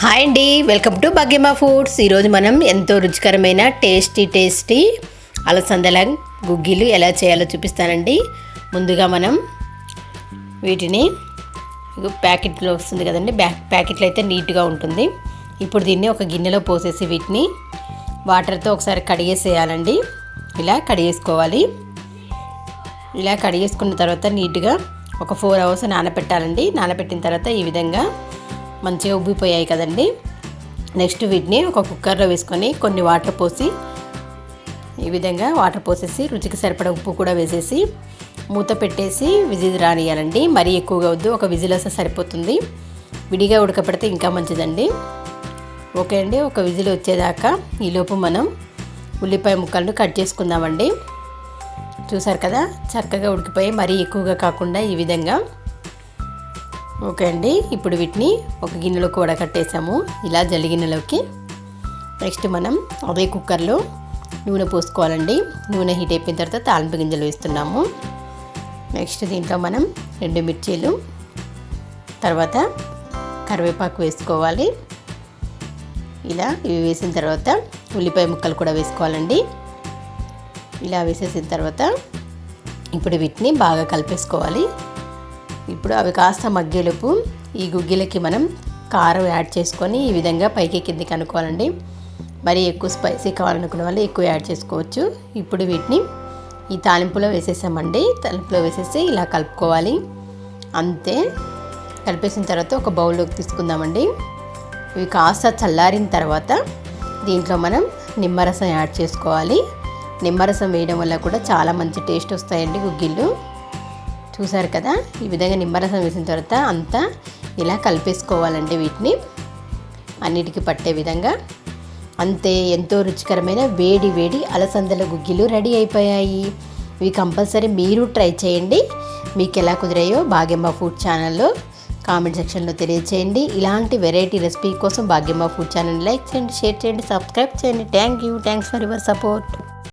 Hi అండి, welcome to Bhagyamma foods. ఈరోజు మనం ఎంతో రుచికరమైన టేస్టీ అలసందల గుగ్గిలు ఎలా చేయాలో చూపిస్తానండి. ముందుగా మనం వీటిని ప్యాకెట్లో వస్తుంది కదండి, ప్యాకెట్లో అయితే నీట్గా ఉంటుంది. ఇప్పుడు దీన్ని ఒక గిన్నెలో పోసేసి వీటిని వాటర్తో ఒకసారి కడిగేసేయాలండి. ఇలా కడిగేసుకోవాలి. ఇలా కడిగేసుకున్న తర్వాత నీట్గా ఒక 4 hours నానబెట్టాలండి. నానబెట్టిన తర్వాత ఈ విధంగా మంచిగా ఉబ్బిపోయాయి కదండి. నెక్స్ట్ వీటిని ఒక కుక్కర్లో వేసుకొని కొన్ని వాటర్ పోసి ఈ విధంగా వాటర్ పోసేసి రుచికి సరిపడా ఉప్పు కూడా వేసేసి మూత పెట్టేసి విజిల్ రానియాలండి. మరీ ఎక్కువగా వద్దు, ఒక విజిల్ వస్తే సరిపోతుంది. విడిగా ఉడకపెడితే ఇంకా మంచిదండి. ఓకే అండి, ఒక విజిల్ వచ్చేదాకా ఈలోపు మనం ఉల్లిపాయ ముక్కలను కట్ చేసుకుందామండి. చూసారు కదా, చక్కగా ఉడికిపోయి మరీ ఎక్కువగా కాకుండా ఈ విధంగా. ఓకే అండి, ఇప్పుడు వీటిని ఒక గిన్నెలోకి వడకట్టేసాము, ఇలా జల్లి గిన్నెలోకి. నెక్స్ట్ మనం అదే కుక్కర్లో నూనె పోసుకోవాలండి. నూనె హీట్ అయిపోయిన తర్వాత తాలింపు గింజలు వేస్తున్నాము. నెక్స్ట్ దీంట్లో మనం 2 మిర్చీలు, తర్వాత కరివేపాకు వేసుకోవాలి. ఇలా ఇవి వేసిన తర్వాత ఉల్లిపాయ ముక్కలు కూడా వేసుకోవాలండి. ఇలా వేసేసిన తర్వాత ఇప్పుడు వీటిని బాగా కలిపేసుకోవాలి. ఇప్పుడు అవి కాస్త మగ్గేలోపు ఈ గుగ్గిలకి మనం కారం యాడ్ చేసుకొని ఈ విధంగా పైకి కిందికి అనుకోవాలండి. మరి ఎక్కువ స్పైసీ కావాలనుకునే వాళ్ళు ఎక్కువ యాడ్ చేసుకోవచ్చు. ఇప్పుడు వీటిని ఈ తాలింపులో వేసేసామండి. తాలింపులో వేసేసి ఇలా కలుపుకోవాలి. అంతే, కలిపేసిన తర్వాత ఒక బౌల్లోకి తీసుకుందామండి. ఇవి కాస్త చల్లారిన తర్వాత దీంట్లో మనం నిమ్మరసం యాడ్ చేసుకోవాలి. నిమ్మరసం వేయడం వల్ల కూడా చాలా మంచి టేస్ట్ వస్తాయండి గుగ్గిళ్ళు. చూసారు కదా, ఈ విధంగా నిమ్మరసం వేసిన తర్వాత అంతా ఇలా కలిపేసుకోవాలండి. వీటిని అన్నిటికీ పట్టే విధంగా. అంతే, ఎంతో రుచికరమైన వేడి వేడి అలసందల గుగ్గిలు రెడీ అయిపోయాయి. ఇవి కంపల్సరీ మీరు ట్రై చేయండి. మీకు ఎలా కుదిరాయో భాగ్యమ్మ ఫుడ్ ఛానల్లో కామెంట్ సెక్షన్లో తెలియచేయండి. ఇలాంటి వెరైటీ రెసిపీ కోసం భాగ్యమ్మ ఫుడ్ ఛానల్ లైక్ చేయండి, షేర్ చేయండి, సబ్స్క్రైబ్ చేయండి. Thanks for your support.